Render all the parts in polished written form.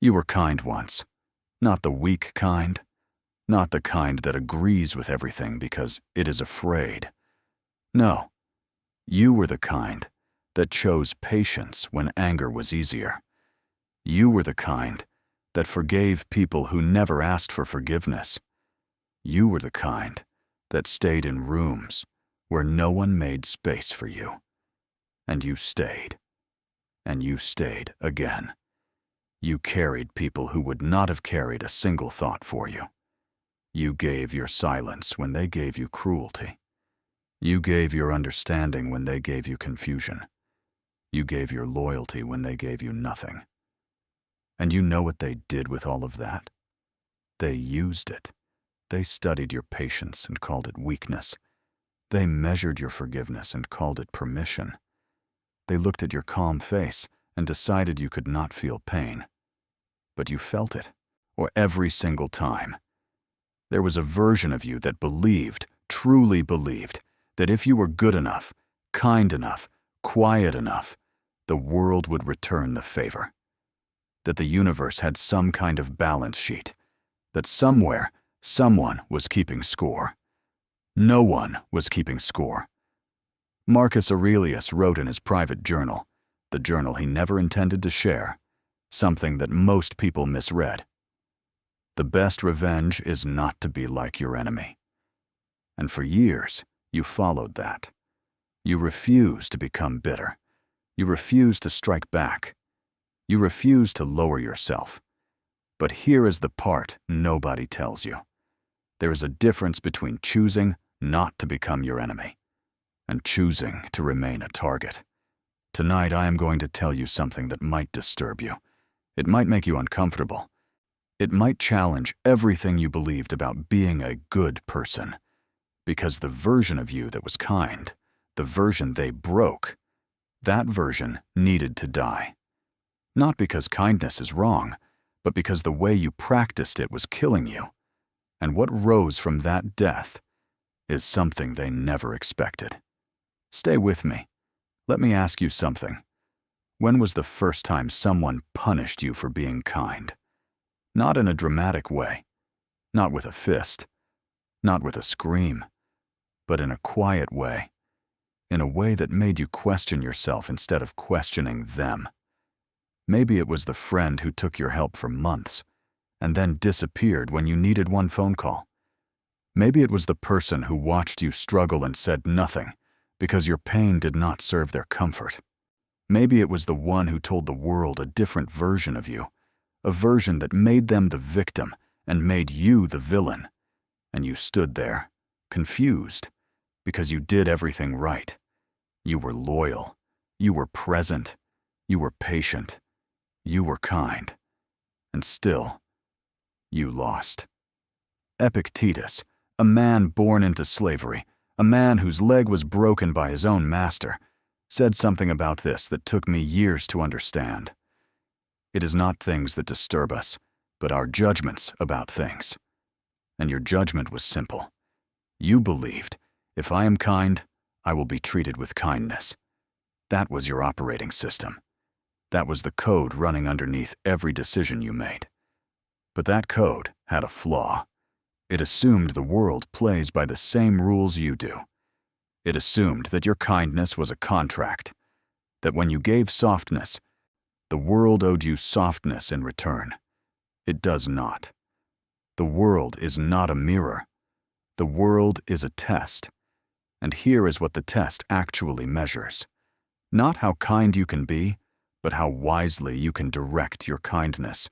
You were kind once, not the weak kind, not the kind that agrees with everything because it is afraid. No, you were the kind that chose patience when anger was easier. You were the kind that forgave people who never asked for forgiveness. You were the kind that stayed in rooms where no one made space for you. And you stayed. And you stayed again. You carried people who would not have carried a single thought for you. You gave your silence when they gave you cruelty. You gave your understanding when they gave you confusion. You gave your loyalty when they gave you nothing. And you know what they did with all of that? They used it. They studied your patience and called it weakness. They measured your forgiveness and called it permission. They looked at your calm face and decided you could not feel pain. But you felt it, or every single time. There was a version of you that believed, truly believed, that if you were good enough, kind enough, quiet enough, the world would return the favor. That the universe had some kind of balance sheet. That somewhere, someone was keeping score. No one was keeping score. Marcus Aurelius wrote in his private journal, the journal he never intended to share, something that most people misread. The best revenge is not to be like your enemy. And for years, you followed that. You refused to become bitter. You refused to strike back. You refused to lower yourself. But here is the part nobody tells you. There is a difference between choosing not to become your enemy and choosing to remain a target. Tonight I am going to tell you something that might disturb you. It might make you uncomfortable. It might challenge everything you believed about being a good person. Because the version of you that was kind, the version they broke, that version needed to die. Not because kindness is wrong, but because the way you practiced it was killing you. And what rose from that death is something they never expected. Stay with me. Let me ask you something. When was the first time someone punished you for being kind? Not in a dramatic way, not with a fist, not with a scream, but in a quiet way, in a way that made you question yourself instead of questioning them. Maybe it was the friend who took your help for months and then disappeared when you needed one phone call. Maybe it was the person who watched you struggle and said nothing because your pain did not serve their comfort. Maybe it was the one who told the world a different version of you, a version that made them the victim and made you the villain. And you stood there, confused, because you did everything right. You were loyal. You were present. You were patient. You were kind. And still, you lost. Epictetus, a man born into slavery, a man whose leg was broken by his own master, said something about this that took me years to understand. It is not things that disturb us, but our judgments about things. And your judgment was simple. You believed, if I am kind, I will be treated with kindness. That was your operating system. That was the code running underneath every decision you made. But that code had a flaw. It assumed the world plays by the same rules you do. It assumed that your kindness was a contract, that when you gave softness, the world owed you softness in return. It does not. The world is not a mirror. The world is a test. And here is what the test actually measures. Not how kind you can be, but how wisely you can direct your kindness.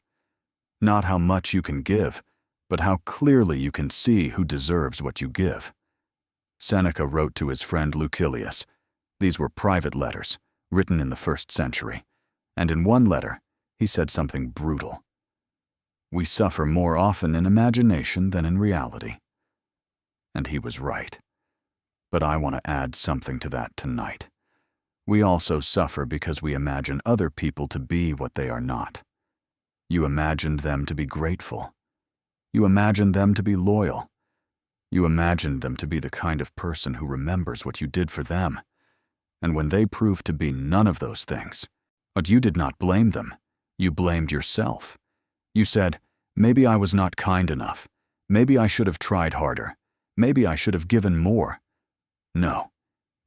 Not how much you can give, but how clearly you can see who deserves what you give. Seneca wrote to his friend Lucilius. These were private letters, written in the 1st century. And in one letter, he said something brutal. We suffer more often in imagination than in reality. And he was right. But I want to add something to that tonight. We also suffer because we imagine other people to be what they are not. You imagined them to be grateful. You imagined them to be loyal. You imagined them to be the kind of person who remembers what you did for them. And when they proved to be none of those things, but you did not blame them, you blamed yourself. You said, maybe I was not kind enough. Maybe I should have tried harder. Maybe I should have given more. No,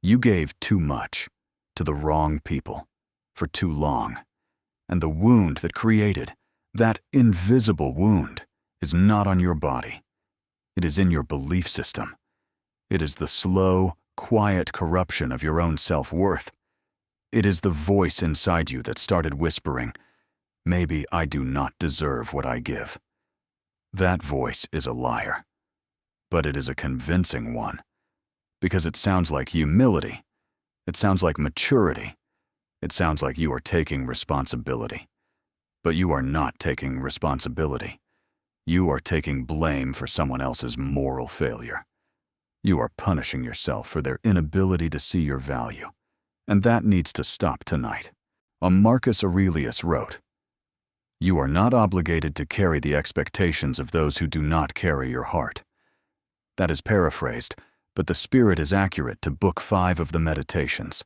you gave too much to the wrong people for too long. And the wound that created, that invisible wound, is not on your body. It is in your belief system. It is the slow, quiet corruption of your own self-worth. It is the voice inside you that started whispering, maybe I do not deserve what I give. That voice is a liar, but it is a convincing one, because it sounds like humility. It sounds like maturity. It sounds like you are taking responsibility. But you are not taking responsibility. You are taking blame for someone else's moral failure. You are punishing yourself for their inability to see your value. And that needs to stop tonight. Marcus Aurelius wrote, "You are not obligated to carry the expectations of those who do not carry your heart." That is paraphrased, but the spirit is accurate to Book 5 of the Meditations.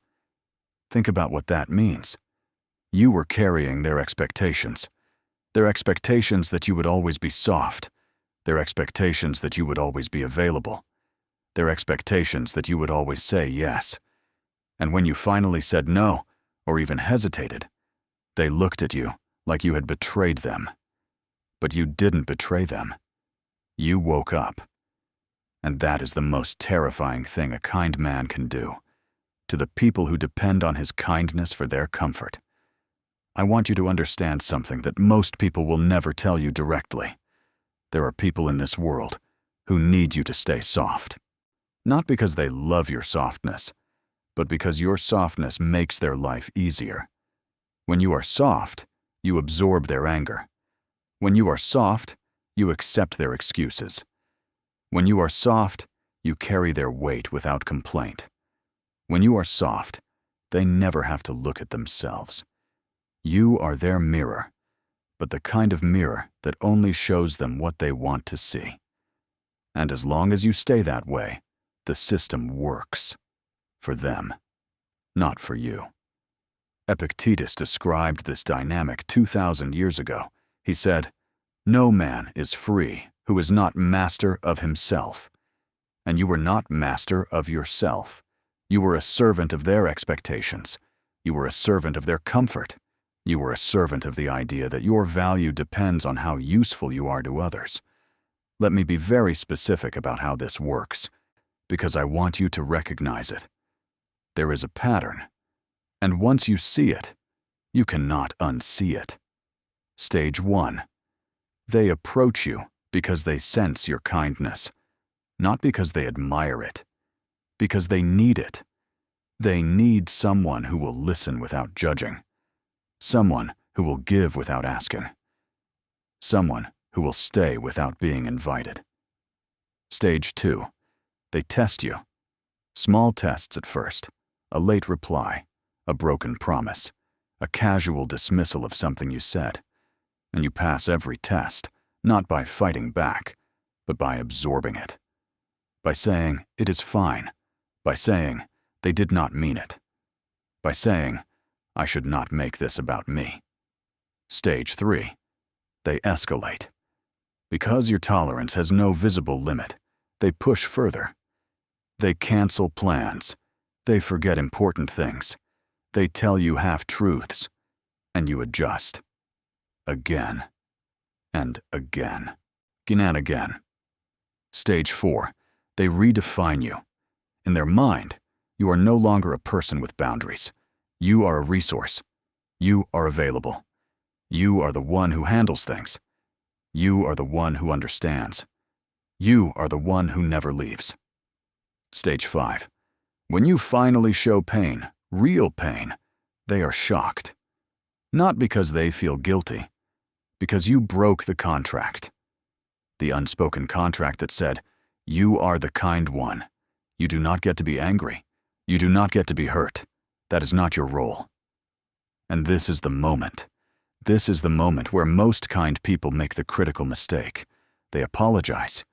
Think about what that means. You were carrying their expectations that you would always be soft, their expectations that you would always be available, their expectations that you would always say yes. And when you finally said no, or even hesitated, they looked at you like you had betrayed them. But you didn't betray them. You woke up. And that is the most terrifying thing a kind man can do, to the people who depend on his kindness for their comfort. I want you to understand something that most people will never tell you directly. There are people in this world who need you to stay soft. Not because they love your softness, but because your softness makes their life easier. When you are soft, you absorb their anger. When you are soft, you accept their excuses. When you are soft, you carry their weight without complaint. When you are soft, they never have to look at themselves. You are their mirror, but the kind of mirror that only shows them what they want to see. And as long as you stay that way, the system works. For them, not for you. Epictetus described this dynamic 2,000 years ago. He said, "No man is free who is not master of himself." And you were not master of yourself. You were a servant of their expectations. You were a servant of their comfort. You were a servant of the idea that your value depends on how useful you are to others. Let me be very specific about how this works, because I want you to recognize it. There is a pattern, and once you see it, you cannot unsee it. Stage 1. They approach you because they sense your kindness, not because they admire it, because they need it. They need someone who will listen without judging, someone who will give without asking, someone who will stay without being invited. Stage 2. They test you. Small tests at first, a late reply, a broken promise, a casual dismissal of something you said, and you pass every test, not by fighting back, but by absorbing it, by saying, "It is fine," by saying, "They did not mean it," by saying, "I should not make this about me." Stage 3. They escalate. Because your tolerance has no visible limit, they push further. They cancel plans. They forget important things. They tell you half-truths, and you adjust. Again, and again, and again. Stage 4. They redefine you. In their mind, you are no longer a person with boundaries. You are a resource. You are available. You are the one who handles things. You are the one who understands. You are the one who never leaves. Stage 5. When you finally show pain, real pain, they are shocked. Not because they feel guilty, because you broke the contract. The unspoken contract that said, "You are the kind one. You do not get to be angry. You do not get to be hurt. That is not your role." And this is the moment. This is the moment where most kind people make the critical mistake. They apologize.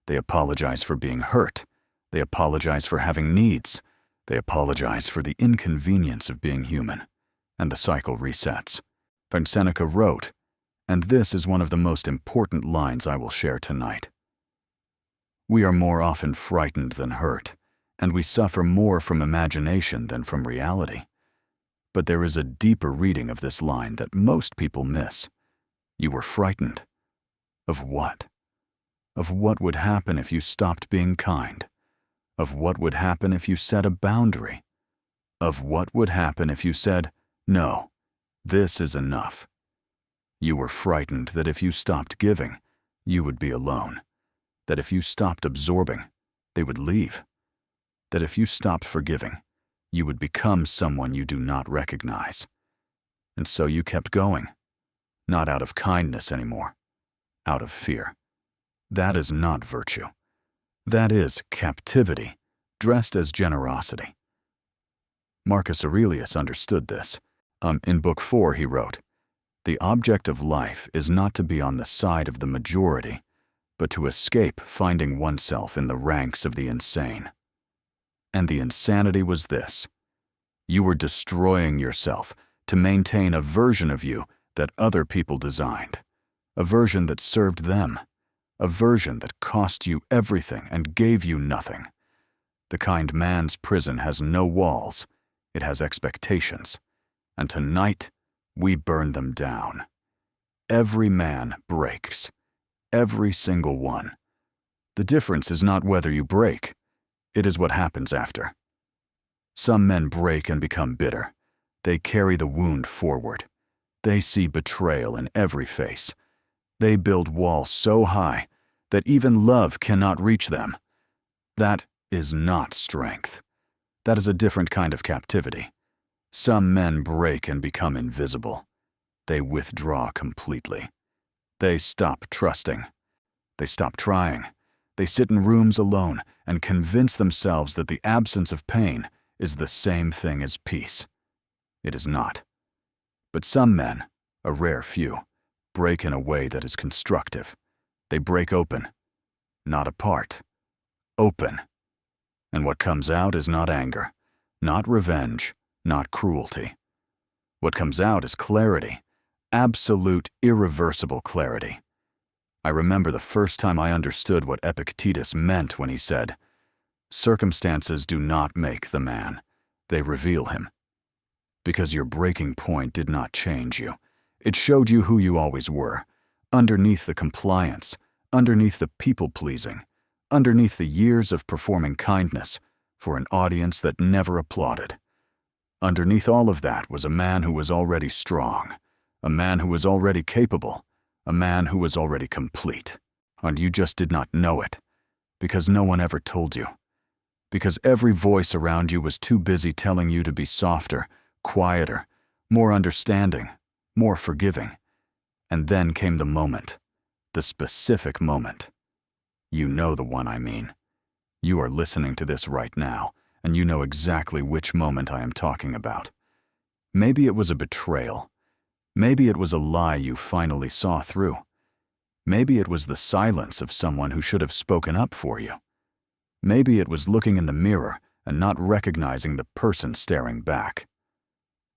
They apologize for being hurt. They apologize for having needs. They apologize for the inconvenience of being human. And the cycle resets. And Seneca wrote, And this is one of the most important lines I will share tonight. We are more often frightened than hurt, and we suffer more from imagination than from reality. But there is a deeper reading of this line that most people miss. You were frightened. Of what? Of what would happen if you stopped being kind? Of what would happen if you set a boundary? Of what would happen if you said, "No, this is enough"? You were frightened that if you stopped giving, you would be alone. That if you stopped absorbing, they would leave. That if you stopped forgiving, you would become someone you do not recognize. And so you kept going, not out of kindness anymore, out of fear. That is not virtue. That is captivity, dressed as generosity. Marcus Aurelius understood this. In Book 4 he wrote, "The object of life is not to be on the side of the majority, but to escape finding oneself in the ranks of the insane." And the insanity was this: you were destroying yourself to maintain a version of you that other people designed, a version that served them, a version that cost you everything and gave you nothing. The kind man's prison has no walls, it has expectations, and tonight we burn them down. Every man breaks, every single one. The difference is not whether you break, it is what happens after. Some men break and become bitter. They carry the wound forward. They see betrayal in every face. They build walls so high that even love cannot reach them. That is not strength. That is a different kind of captivity. Some men break and become invisible. They withdraw completely. They stop trusting. They stop trying. They sit in rooms alone and convince themselves that the absence of pain is the same thing as peace. It is not. But some men, a rare few, break in a way that is constructive. They break open, not apart, open. And what comes out is not anger, not revenge, not cruelty. What comes out is clarity, absolute, irreversible clarity. I remember the first time I understood what Epictetus meant when he said, "Circumstances do not make the man, they reveal him." Because your breaking point did not change you. It showed you who you always were, underneath the compliance, underneath the people-pleasing, underneath the years of performing kindness for an audience that never applauded. Underneath all of that was a man who was already strong, a man who was already capable, a man who was already complete. And you just did not know it, because no one ever told you. Because every voice around you was too busy telling you to be softer, quieter, more understanding, more forgiving. And then came the moment, the specific moment. You know the one I mean. You are listening to this right now, and you know exactly which moment I am talking about. Maybe it was a betrayal. Maybe it was a lie you finally saw through. Maybe it was the silence of someone who should have spoken up for you. Maybe it was looking in the mirror and not recognizing the person staring back.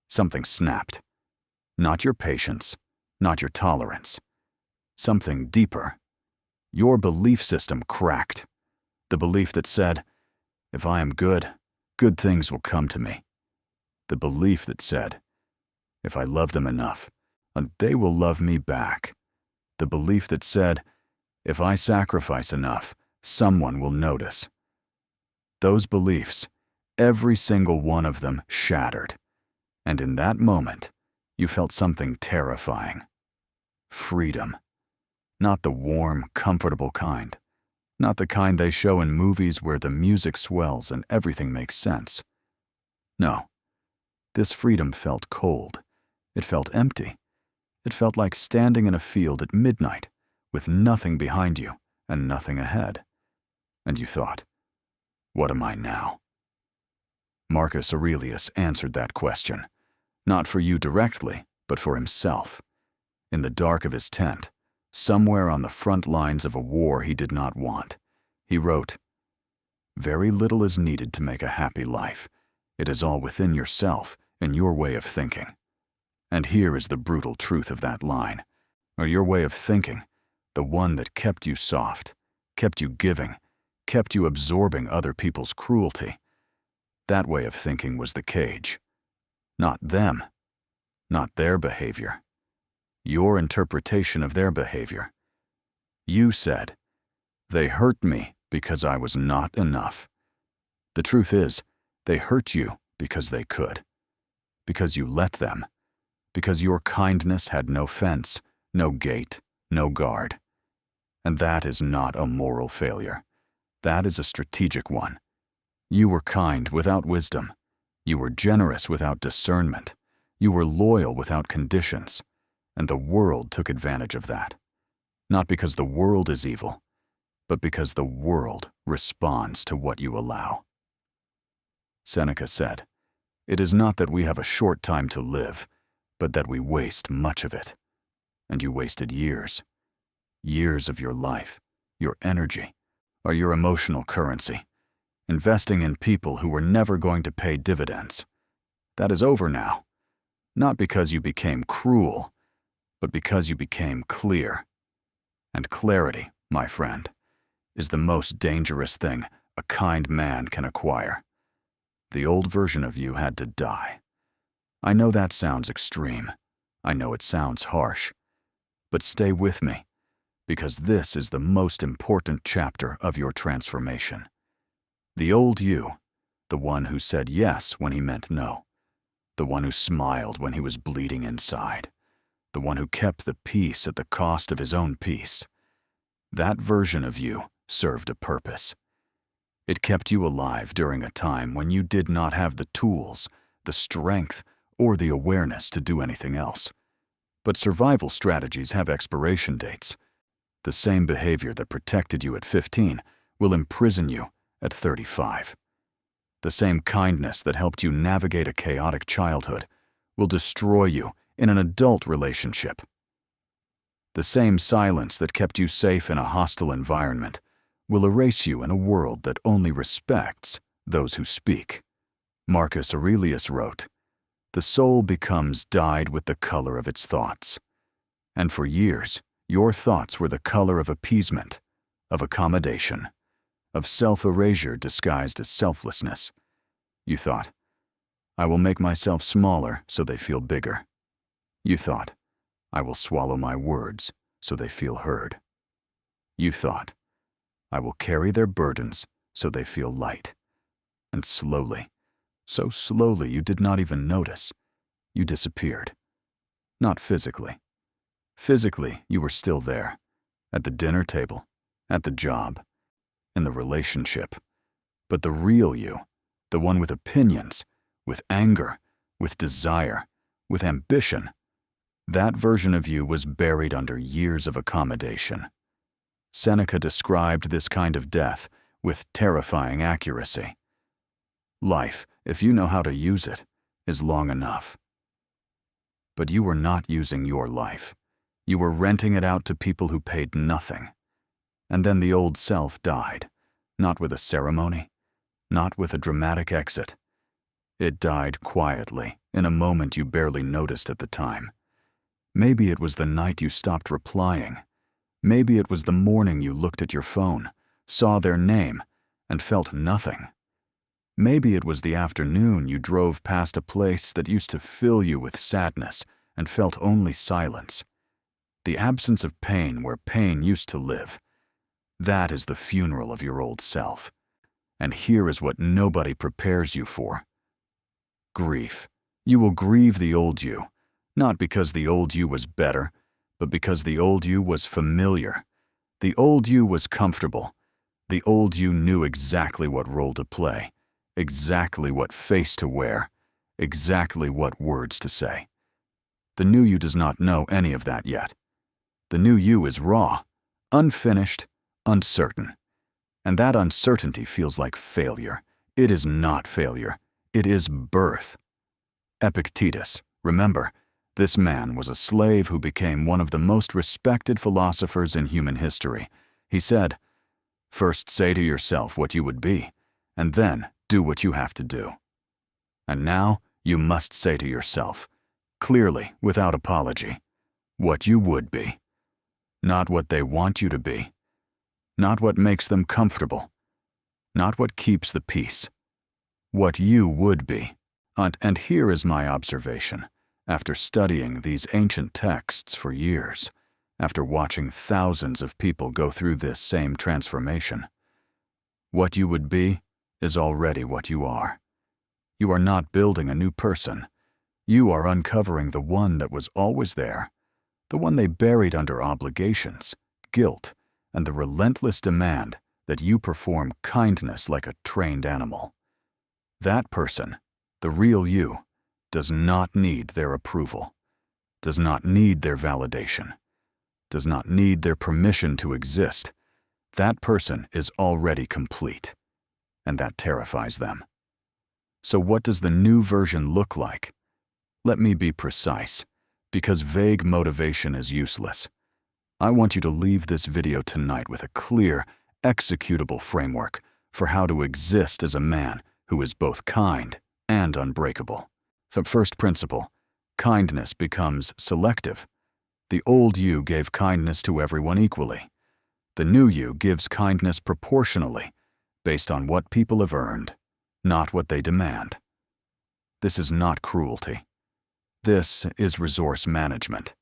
Something snapped. Not your patience, not your tolerance. Something deeper. Your belief system cracked. The belief that said, "If I am good, good things will come to me." The belief that said, "If I love them enough, they will love me back." The belief that said, "If I sacrifice enough, someone will notice." Those beliefs, every single one of them, shattered. And in that moment, you felt something terrifying. Freedom. Not the warm, comfortable kind. Not the kind they show in movies where the music swells and everything makes sense. No. This freedom felt cold. It felt empty. It felt like standing in a field at midnight with nothing behind you and nothing ahead. And you thought, what am I now? Marcus Aurelius answered that question, not for you directly, but for himself. In the dark of his tent, somewhere on the front lines of a war he did not want, he wrote, "Very little is needed to make a happy life. It is all within yourself and your way of thinking." And here is the brutal truth of that line. or your way of thinking, the one that kept you soft, kept you giving, kept you absorbing other people's cruelty. That way of thinking was the cage. Not them, not their behavior. Your interpretation of their behavior. You said, "They hurt me because I was not enough." The truth is, they hurt you because they could, because you let them, because your kindness had no fence, no gate, no guard. And that is not a moral failure. That is a strategic one. You were kind without wisdom. You were generous without discernment. You were loyal without conditions. And the world took advantage of that. Not because the world is evil, but because the world responds to what you allow. Seneca said, "It is not that we have a short time to live, but that we waste much of it." And you wasted years. Years of your life, your energy, or your emotional currency, investing in people who were never going to pay dividends. That is over now. Not because you became cruel, but because you became clear. And clarity, my friend, is the most dangerous thing a kind man can acquire. The old version of you had to die. I know that sounds extreme. I know it sounds harsh. But stay with me, because this is the most important chapter of your transformation. The old you, the one who said yes when he meant no, the one who smiled when he was bleeding inside, the one who kept the peace at the cost of his own peace. That version of you served a purpose. It kept you alive during a time when you did not have the tools, the strength, or the awareness to do anything else. But survival strategies have expiration dates. The same behavior that protected you at 15 will imprison you at 35. The same kindness that helped you navigate a chaotic childhood will destroy you in an adult relationship. The same silence that kept you safe in a hostile environment will erase you in a world that only respects those who speak. Marcus Aurelius wrote, "The soul becomes dyed with the color of its thoughts." And for years, your thoughts were the color of appeasement, of accommodation, of self-erasure disguised as selflessness. You thought, "I will make myself smaller so they feel bigger." You thought, "I will swallow my words so they feel heard." You thought, "I will carry their burdens so they feel light." And slowly, so slowly you did not even notice, you disappeared. Not physically. Physically, you were still there, at the dinner table, at the job, in the relationship. But the real you, the one with opinions, with anger, with desire, with ambition, that version of you was buried under years of accommodation. Seneca described this kind of death with terrifying accuracy. Life, if you know how to use it, is long enough. But you were not using your life. You were renting it out to people who paid nothing. And then the old self died, not with a ceremony, not with a dramatic exit. It died quietly, in a moment you barely noticed at the time. Maybe it was the night you stopped replying. Maybe it was the morning you looked at your phone, saw their name, and felt nothing. Maybe it was the afternoon you drove past a place that used to fill you with sadness and felt only silence. The absence of pain where pain used to live. That is the funeral of your old self. And here is what nobody prepares you for. Grief. You will grieve the old you, not because the old you was better, but because the old you was familiar. The old you was comfortable. The old you knew exactly what role to play, exactly what face to wear, exactly what words to say. The new you does not know any of that yet. The new you is raw, unfinished, uncertain. And that uncertainty feels like failure. It is not failure. It is birth. Epictetus, remember, this man was a slave who became one of the most respected philosophers in human history. He said, "First say to yourself what you would be, and then do what you have to do." And now you must say to yourself, clearly, without apology, what you would be. Not what they want you to be. Not what makes them comfortable. Not what keeps the peace. What you would be. And here is my observation, after studying these ancient texts for years, after watching thousands of people go through this same transformation. What you would be is already what you are. You are not building a new person. You are uncovering the one that was always there, the one they buried under obligations, guilt, and the relentless demand that you perform kindness like a trained animal. That person, the real you, does not need their approval, does not need their validation, does not need their permission to exist. That person is already complete, and that terrifies them. So what does the new version look like? Let me be precise, because vague motivation is useless. I want you to leave this video tonight with a clear, executable framework for how to exist as a man who is both kind and unbreakable. So first principle, kindness becomes selective. The old you gave kindness to everyone equally. The new you gives kindness proportionally, based on what people have earned, not what they demand. This is not cruelty. This is resource management.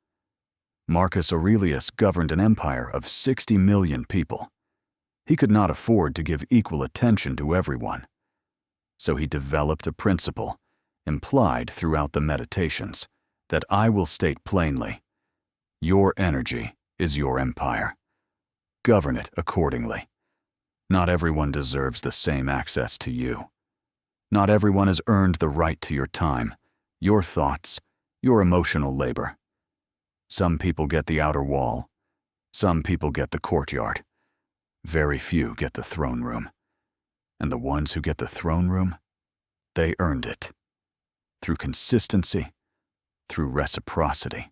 Marcus Aurelius governed an empire of 60 million people. He could not afford to give equal attention to everyone. So he developed a principle, implied throughout the meditations, that I will state plainly. Your energy is your empire. Govern it accordingly. Not everyone deserves the same access to you. Not everyone has earned the right to your time, your thoughts, your emotional labor. Some people get the outer wall. Some people get the courtyard. Very few get the throne room. And the ones who get the throne room, they earned it. Through consistency, through reciprocity,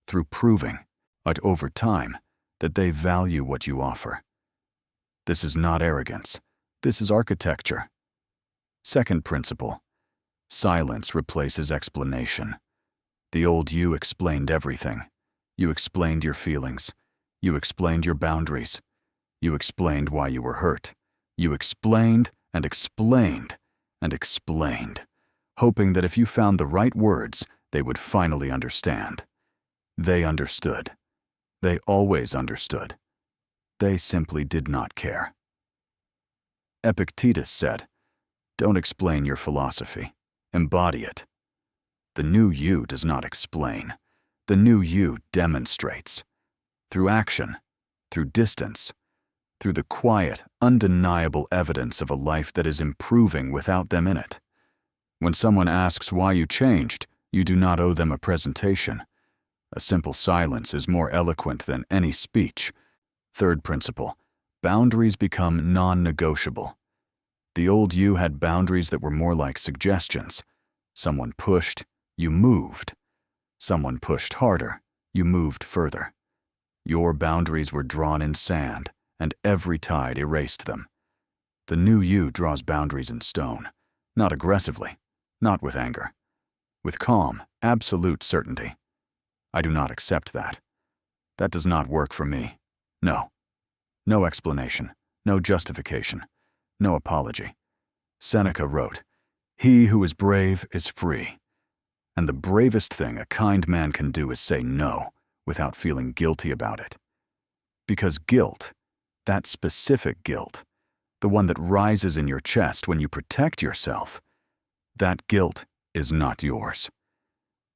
through proving, but over time, that they value what you offer. This is not arrogance. This is architecture. Second principle, silence replaces explanation. The old you explained everything. You explained your feelings. You explained your boundaries. You explained why you were hurt. You explained and explained and explained, hoping that if you found the right words, they would finally understand. They understood. They always understood. They simply did not care. Epictetus said, "Don't explain your philosophy. Embody it." The new you does not explain. The new you demonstrates. Through action, through distance, through the quiet, undeniable evidence of a life that is improving without them in it. When someone asks why you changed, you do not owe them a presentation. A simple silence is more eloquent than any speech. Third principle, boundaries become non-negotiable. The old you had boundaries that were more like suggestions. Someone pushed, you moved. Someone pushed harder, you moved further. Your boundaries were drawn in sand, and every tide erased them. The new you draws boundaries in stone, not aggressively, not with anger, with calm, absolute certainty. I do not accept that. That does not work for me. No. No explanation, no justification, no apology. Seneca wrote, "He who is brave is free." And the bravest thing a kind man can do is say no without feeling guilty about it. Because guilt, that specific guilt, the one that rises in your chest when you protect yourself, that guilt is not yours.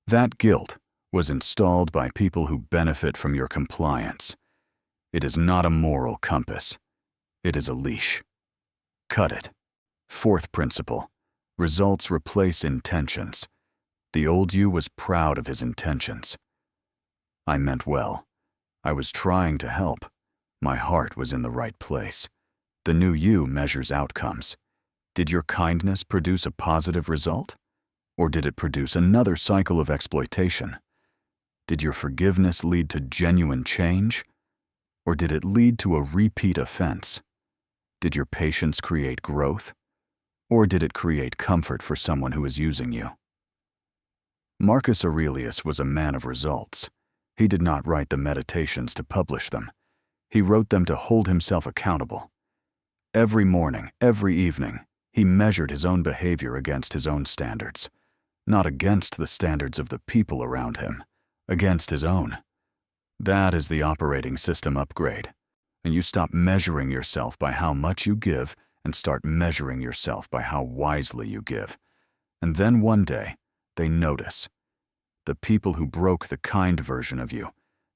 That guilt was installed by people who benefit from your compliance. It is not a moral compass. It is a leash. Cut it. Fourth principle, results replace intentions. The old you was proud of his intentions. I meant well. I was trying to help. My heart was in the right place. The new you measures outcomes. Did your kindness produce a positive result? Or did it produce another cycle of exploitation? Did your forgiveness lead to genuine change? Or did it lead to a repeat offense? Did your patience create growth? Or did it create comfort for someone who is using you? Marcus Aurelius was a man of results. He did not write the meditations to publish them. He wrote them to hold himself accountable. Every morning, every evening, he measured his own behavior against his own standards, not against the standards of the people around him, against his own. That is the operating system upgrade, and you stop measuring yourself by how much you give and start measuring yourself by how wisely you give. And then one day, they notice. The people who broke the kind version of you,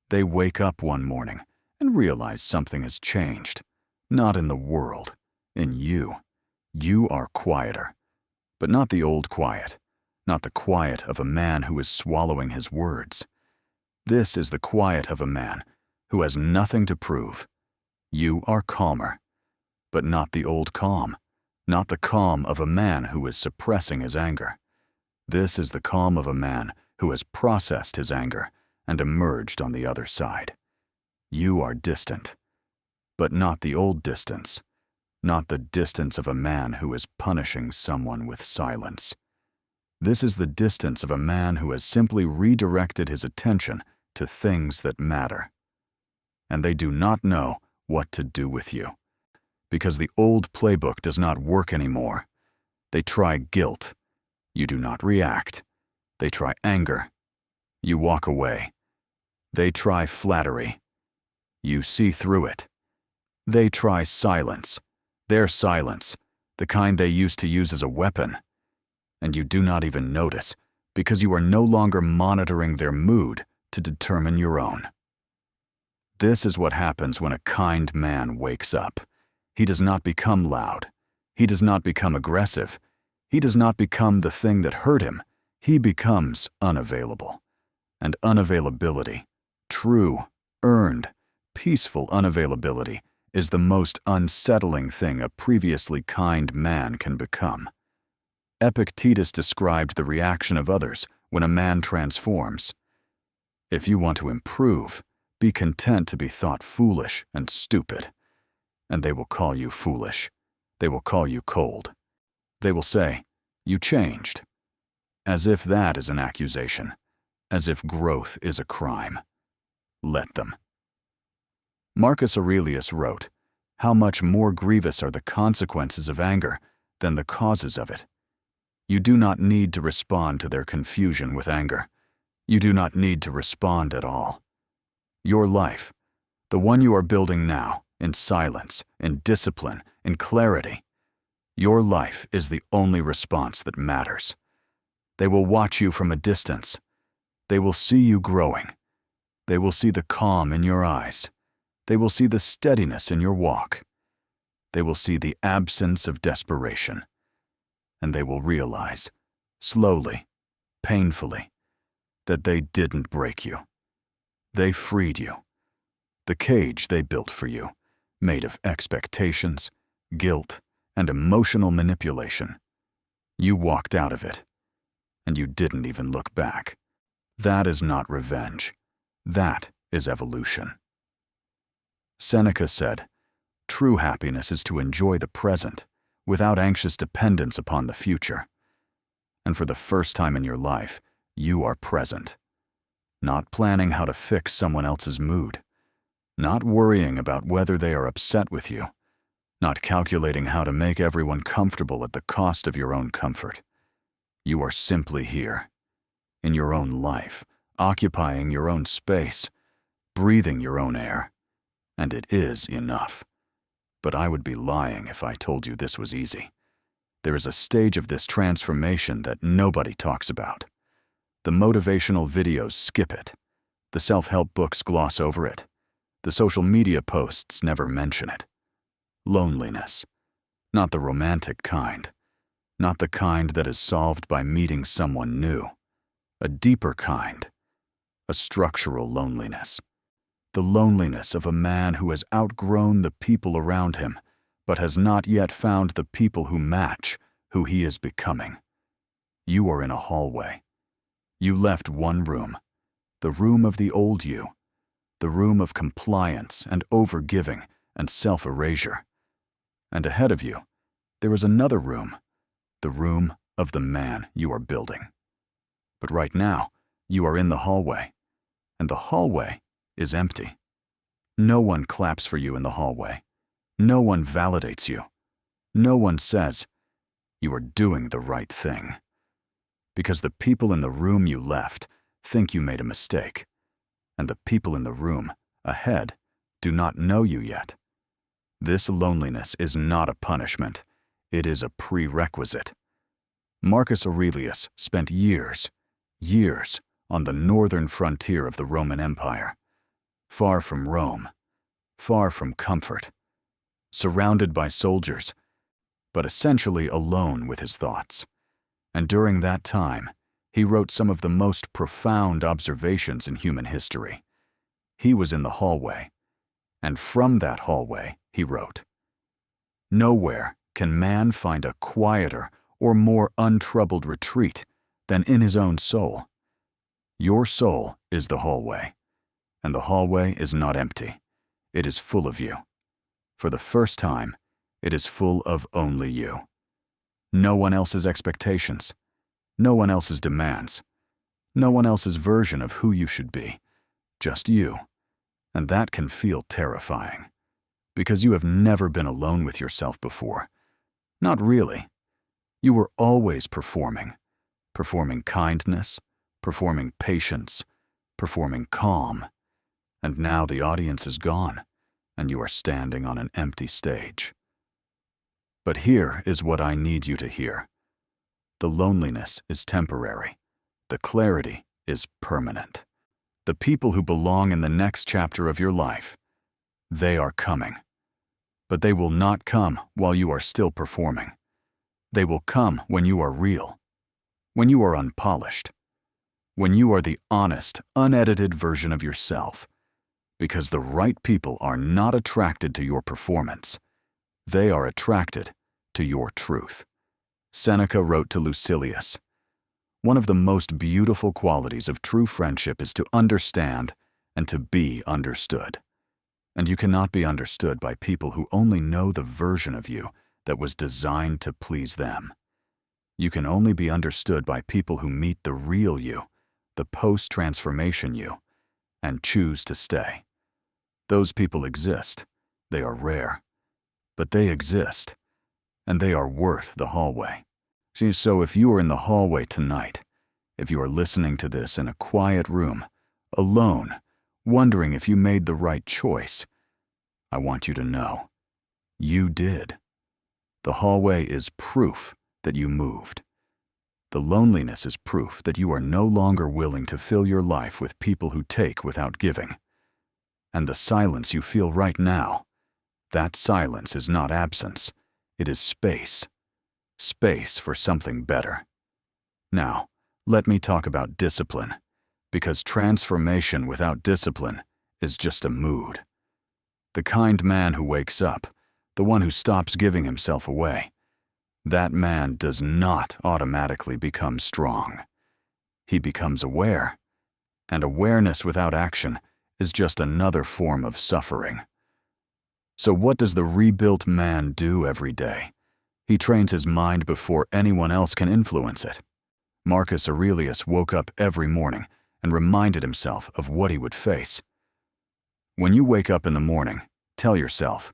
they wake up one morning and realize something has changed. Not in the world, in you. You are quieter, but not the old quiet, not the quiet of a man who is swallowing his words. This is the quiet of a man who has nothing to prove. You are calmer, but not the old calm, not the calm of a man who is suppressing his anger. This is the calm of a man who has processed his anger and emerged on the other side. You are distant, but not the old distance, not the distance of a man who is punishing someone with silence. This is the distance of a man who has simply redirected his attention to things that matter. And they do not know what to do with you, because the old playbook does not work anymore. They try guilt. You do not react. They try anger. You walk away. They try flattery. You see through it. They try silence. Their silence, the kind they used to use as a weapon. And you do not even notice, because you are no longer monitoring their mood to determine your own. This is what happens when a kind man wakes up. He does not become loud. He does not become aggressive. He does not become the thing that hurt him. He becomes unavailable. And unavailability, true, earned, peaceful unavailability, is the most unsettling thing a previously kind man can become. Epictetus described the reaction of others when a man transforms. If you want to improve, be content to be thought foolish and stupid. And they will call you foolish. They will call you cold. They will say, "You changed." As if that is an accusation. As if growth is a crime. Let them. Marcus Aurelius wrote, "How much more grievous are the consequences of anger than the causes of it." You do not need to respond to their confusion with anger. You do not need to respond at all. Your life, the one you are building now, in silence, in discipline, in clarity, your life is the only response that matters. They will watch you from a distance. They will see you growing. They will see the calm in your eyes. They will see the steadiness in your walk. They will see the absence of desperation. And they will realize, slowly, painfully, that they didn't break you. They freed you. The cage they built for you, made of expectations, guilt, and emotional manipulation. You walked out of it, and you didn't even look back. That is not revenge. That is evolution. Seneca said, "True happiness is to enjoy the present, without anxious dependence upon the future." And for the first time in your life, you are present. Not planning how to fix someone else's mood. Not worrying about whether they are upset with you. Not calculating how to make everyone comfortable at the cost of your own comfort. You are simply here, in your own life, occupying your own space, breathing your own air. And it is enough. But I would be lying if I told you this was easy. There is a stage of this transformation that nobody talks about. The motivational videos skip it. The self-help books gloss over it. The social media posts never mention it. Loneliness. Not the romantic kind. Not the kind that is solved by meeting someone new. A deeper kind. A structural loneliness. The loneliness of a man who has outgrown the people around him, but has not yet found the people who match who he is becoming. You are in a hallway. You left one room, the room of the old you, the room of compliance and overgiving and self-erasure. And ahead of you, there is another room, the room of the man you are building. But right now, you are in the hallway, and the hallway is empty. No one claps for you in the hallway. No one validates you. No one says, "You are doing the right thing." Because the people in the room you left think you made a mistake, and the people in the room ahead do not know you yet. This loneliness is not a punishment. It is a prerequisite. Marcus Aurelius spent years on the northern frontier of the Roman Empire, far from Rome, far from comfort, surrounded by soldiers, but essentially alone with his thoughts. And during that time, he wrote some of the most profound observations in human history. He was in the hallway, and from that hallway, he wrote, "Nowhere can man find a quieter or more untroubled retreat than in his own soul. Your soul is the hallway, and the hallway is not empty. It is full of you. For the first time, it is full of only you. No one else's expectations, no one else's demands, no one else's version of who you should be, just you. And that can feel terrifying, because you have never been alone with yourself before. Not really. You were always performing kindness, performing patience, performing calm. And now the audience is gone, and you are standing on an empty stage. But here is what I need you to hear. The loneliness is temporary. The clarity is permanent. The people who belong in the next chapter of your life, they are coming. But they will not come while you are still performing. They will come when you are real, when you are unpolished, when you are the honest, unedited version of yourself. Because the right people are not attracted to your performance. They are attracted to your truth. Seneca wrote to Lucilius, "One of the most beautiful qualities of true friendship is to understand and to be understood. And you cannot be understood by people who only know the version of you that was designed to please them. You can only be understood by people who meet the real you, the post-transformation you, and choose to stay. Those people exist. They are rare. But they exist, and they are worth the hallway." See, so if you are in the hallway tonight, if you are listening to this in a quiet room, alone, wondering if you made the right choice, I want you to know, you did. The hallway is proof that you moved. The loneliness is proof that you are no longer willing to fill your life with people who take without giving. And the silence you feel right now, that silence is not absence, it is space. Space for something better. Now, let me talk about discipline, because transformation without discipline is just a mood. The kind man who wakes up, the one who stops giving himself away, that man does not automatically become strong. He becomes aware, and awareness without action is just another form of suffering. So what does the rebuilt man do every day? He trains his mind before anyone else can influence it. Marcus Aurelius woke up every morning and reminded himself of what he would face. When you wake up in the morning, tell yourself,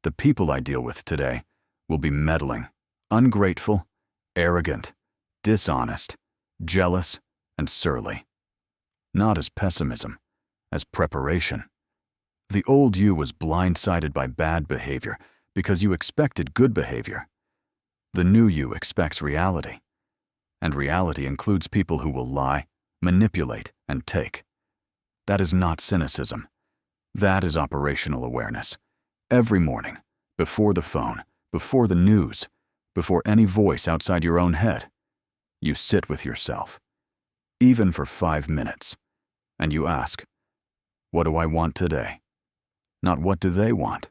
the people I deal with today will be meddling, ungrateful, arrogant, dishonest, jealous, and surly. Not as pessimism, as preparation. The old you was blindsided by bad behavior because you expected good behavior. The new you expects reality. And reality includes people who will lie, manipulate, and take. That is not cynicism. That is operational awareness. Every morning, before the phone, before the news, before any voice outside your own head, you sit with yourself, even for 5 minutes, and you ask, what do I want today? Not what do they want?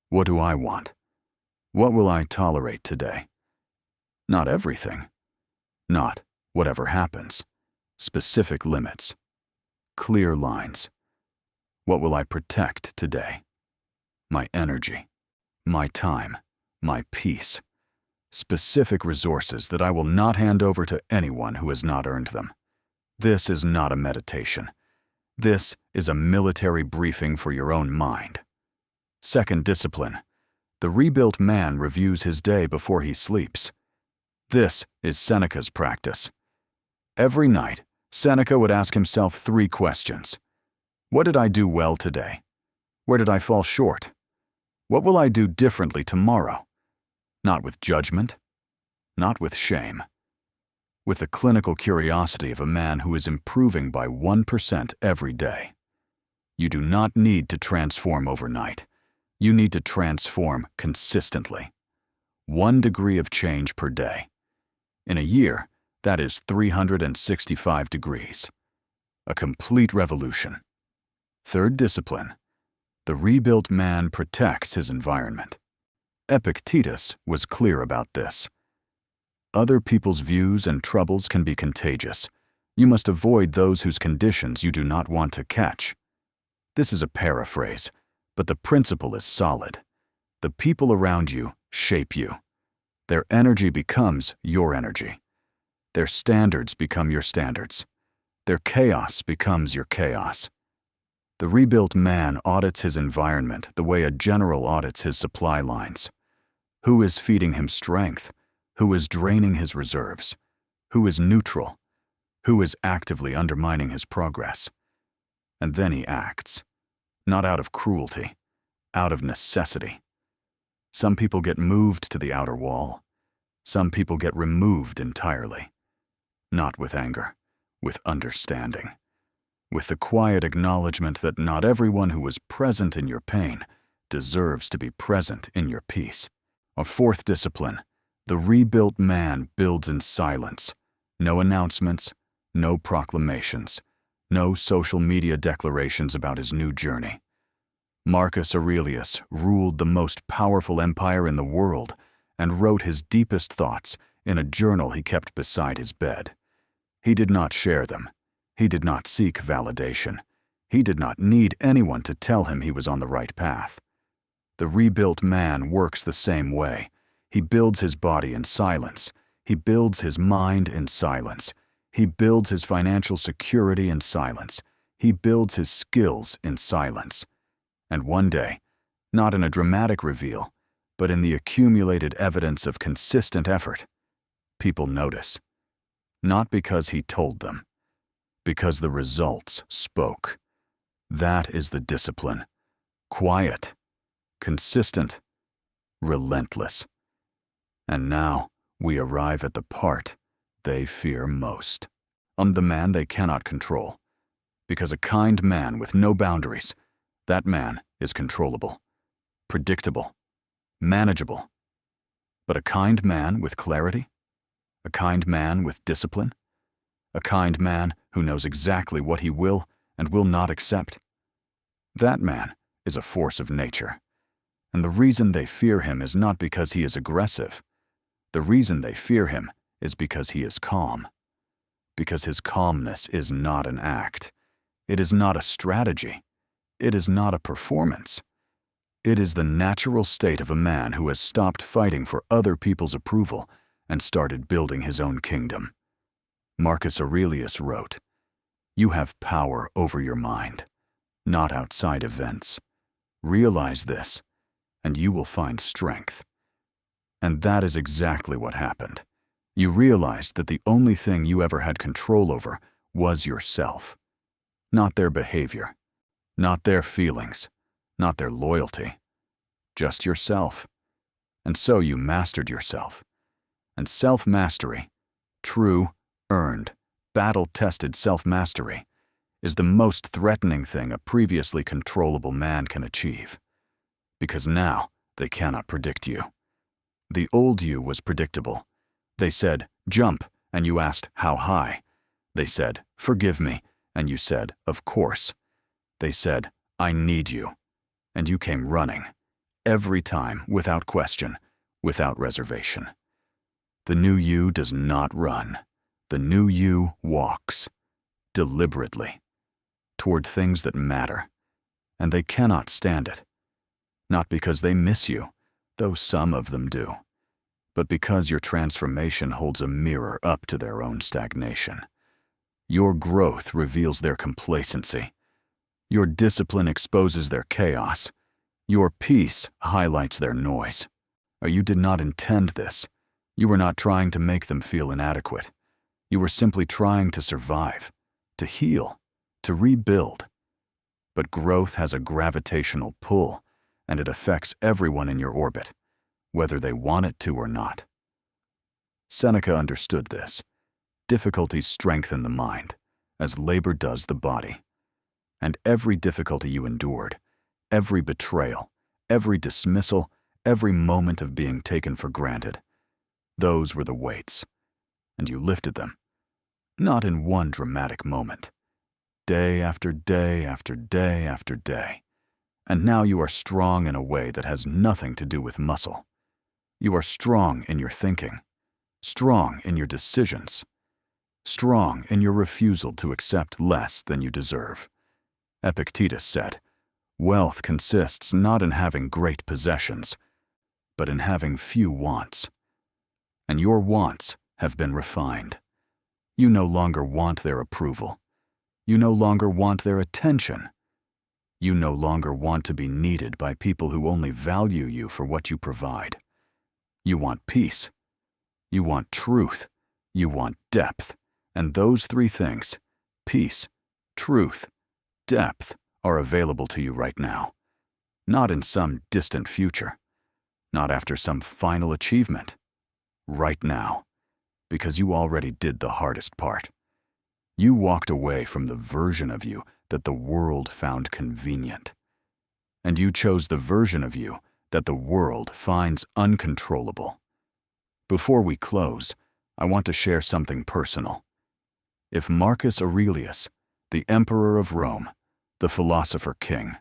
What do I want? What will I tolerate today? Not everything. Not whatever happens. Specific limits. Clear lines. What will I protect today? My energy, my time, my peace. Specific resources that I will not hand over to anyone who has not earned them. This is not a meditation. This is a military briefing for your own mind. Second discipline. The rebuilt man reviews his day before he sleeps. This is Seneca's practice. Every night, Seneca would ask himself 3 questions. What did I do well today? Where did I fall short? What will I do differently tomorrow? Not with judgment, not with shame. With the clinical curiosity of a man who is improving by 1% every day. You do not need to transform overnight. You need to transform consistently. 1 degree of change per day. In a year, that is 365 degrees. A complete revolution. Third discipline. The rebuilt man protects his environment. Epictetus was clear about this. Other people's views and troubles can be contagious. You must avoid those whose conditions you do not want to catch. This is a paraphrase, but the principle is solid. The people around you shape you. Their energy becomes your energy. Their standards become your standards. Their chaos becomes your chaos. The rebuilt man audits his environment the way a general audits his supply lines. Who is feeding him strength? Who is draining his reserves? Who is neutral? Who is actively undermining his progress? And then he acts, not out of cruelty, out of necessity. Some people get moved to the outer wall. Some people get removed entirely. Not with anger, with understanding. With the quiet acknowledgement that not everyone who was present in your pain deserves to be present in your peace. A fourth discipline. The rebuilt man builds in silence. No announcements, no proclamations, no social media declarations about his new journey. Marcus Aurelius ruled the most powerful empire in the world and wrote his deepest thoughts in a journal he kept beside his bed. He did not share them. He did not seek validation. He did not need anyone to tell him he was on the right path. The rebuilt man works the same way. He builds his body in silence. He builds his mind in silence. He builds his financial security in silence. He builds his skills in silence. And one day, not in a dramatic reveal, but in the accumulated evidence of consistent effort, people notice. Not because he told them, because the results spoke. That is the discipline. Quiet, consistent, relentless. And now we arrive at the part they fear most. The man they cannot control. Because a kind man with no boundaries, that man is controllable, predictable, manageable. But a kind man with clarity? A kind man with discipline? A kind man who knows exactly what he will and will not accept? That man is a force of nature. And the reason they fear him is not because he is aggressive. The reason they fear him is because he is calm. Because his calmness is not an act. It is not a strategy. It is not a performance. It is the natural state of a man who has stopped fighting for other people's approval and started building his own kingdom. Marcus Aurelius wrote, "You have power over your mind, not outside events. Realize this, and you will find strength." And that is exactly what happened. You realized that the only thing you ever had control over was yourself. Not their behavior, not their feelings, not their loyalty. Just yourself. And so you mastered yourself. And self-mastery, true, earned, battle-tested self-mastery, is the most threatening thing a previously controllable man can achieve. Because now they cannot predict you. The old you was predictable. They said, "Jump," and you asked, "How high?" They said, "Forgive me," and you said, "Of course." They said, "I need you," and you came running. Every time, without question, without reservation. The new you does not run. The new you walks, deliberately, toward things that matter, and they cannot stand it. Not because they miss you, though some of them do, but because your transformation holds a mirror up to their own stagnation. Your growth reveals their complacency, Your discipline exposes their chaos. Your peace highlights their noise. You did not intend this. You were not trying to make them feel inadequate. You were simply trying to survive, to heal, to rebuild. But growth has a gravitational pull, and it affects everyone in your orbit, whether they want it to or not. Seneca understood this. Difficulties strengthen the mind, as labor does the body. And every difficulty you endured, every betrayal, every dismissal, every moment of being taken for granted, those were the weights, and you lifted them, not in one dramatic moment, day after day after day after day. And now you are strong in a way that has nothing to do with muscle. You are strong in your thinking, strong in your decisions, strong in your refusal to accept less than you deserve. Epictetus said, "Wealth consists not in having great possessions, but in having few wants." And your wants have been refined. You no longer want their approval. You no longer want their attention. You no longer want to be needed by people who only value you for what you provide. You want peace. You want truth. You want depth. And those three things, peace, truth, depth, are available to you right now. Not in some distant future. Not after some final achievement. Right now. Because you already did the hardest part. You walked away from the version of you that the world found convenient. And you chose the version of you that the world finds uncontrollable. Before we close, I want to share something personal. If Marcus Aurelius, the emperor of Rome, the philosopher king,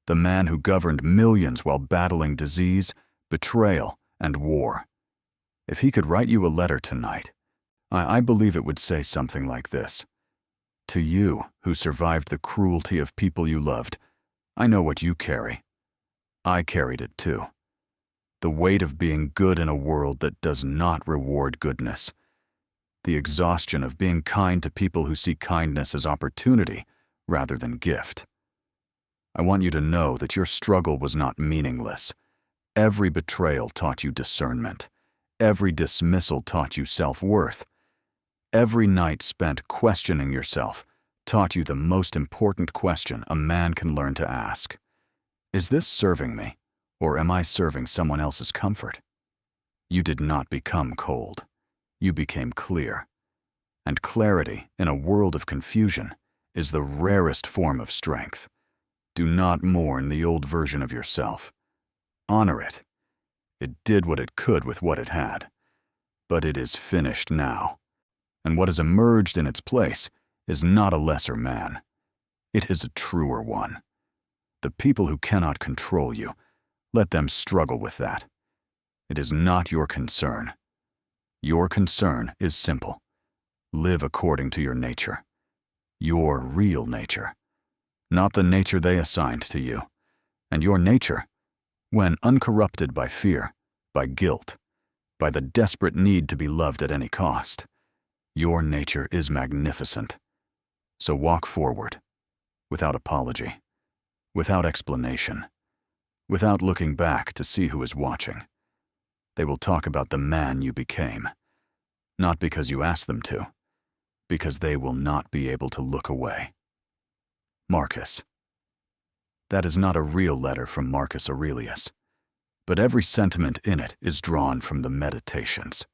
the man who governed millions while battling disease, betrayal, and war, if he could write you a letter tonight, I believe it would say something like this. To you, who survived the cruelty of people you loved, I know what you carry. I carried it too. The weight of being good in a world that does not reward goodness. The exhaustion of being kind to people who see kindness as opportunity rather than gift. I want you to know that your struggle was not meaningless. Every betrayal taught you discernment. Every dismissal taught you self-worth. Every night spent questioning yourself taught you the most important question a man can learn to ask. Is this serving me, or am I serving someone else's comfort? You did not become cold. You became clear. And clarity in a world of confusion is the rarest form of strength. Do not mourn the old version of yourself. Honor it. It did what it could with what it had. But it is finished now. And what has emerged in its place is not a lesser man. It is a truer one. The people who cannot control you, let them struggle with that. It is not your concern. Your concern is simple. Live according to your nature. Your real nature. Not the nature they assigned to you. And your nature, when uncorrupted by fear, by guilt, by the desperate need to be loved at any cost, your nature is magnificent. So walk forward, without apology, without explanation, without looking back to see who is watching. They will talk about the man you became, not because you asked them to, because they will not be able to look away. Marcus. That is not a real letter from Marcus Aurelius, but every sentiment in it is drawn from the Meditations.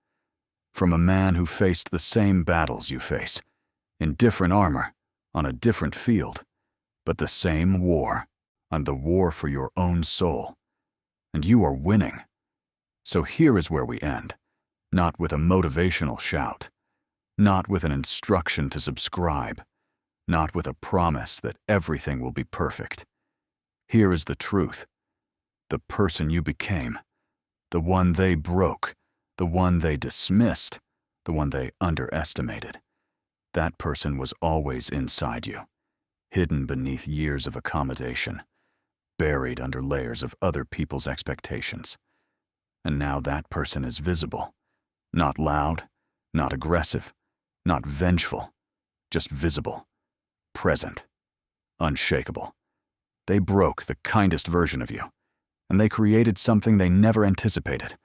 From a man who faced the same battles you face, in different armor, on a different field, but the same war, on the war for your own soul. And you are winning. So here is where we end, not with a motivational shout, not with an instruction to subscribe, not with a promise that everything will be perfect. Here is the truth. The person you became, the one they broke, the one they dismissed, the one they underestimated. That person was always inside you, hidden beneath years of accommodation, buried under layers of other people's expectations. And now that person is visible, not loud, not aggressive, not vengeful, just visible, present. unshakable. They broke the kindest version of you, and they created something they never anticipated,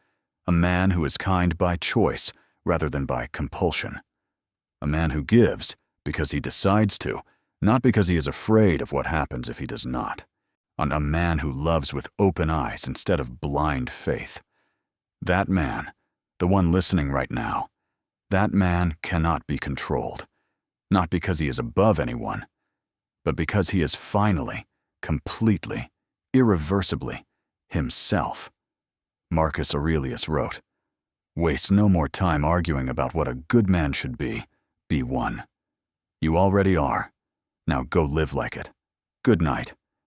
a man who is kind by choice rather than by compulsion. A man who gives because he decides to, not because he is afraid of what happens if he does not. A man who loves with open eyes instead of blind faith. That man, the one listening right now, that man cannot be controlled, not because he is above anyone, but because he is finally, completely, irreversibly himself. Marcus Aurelius wrote, "Waste no more time arguing about what a good man should be one. You already are. Now go live like it. Good night."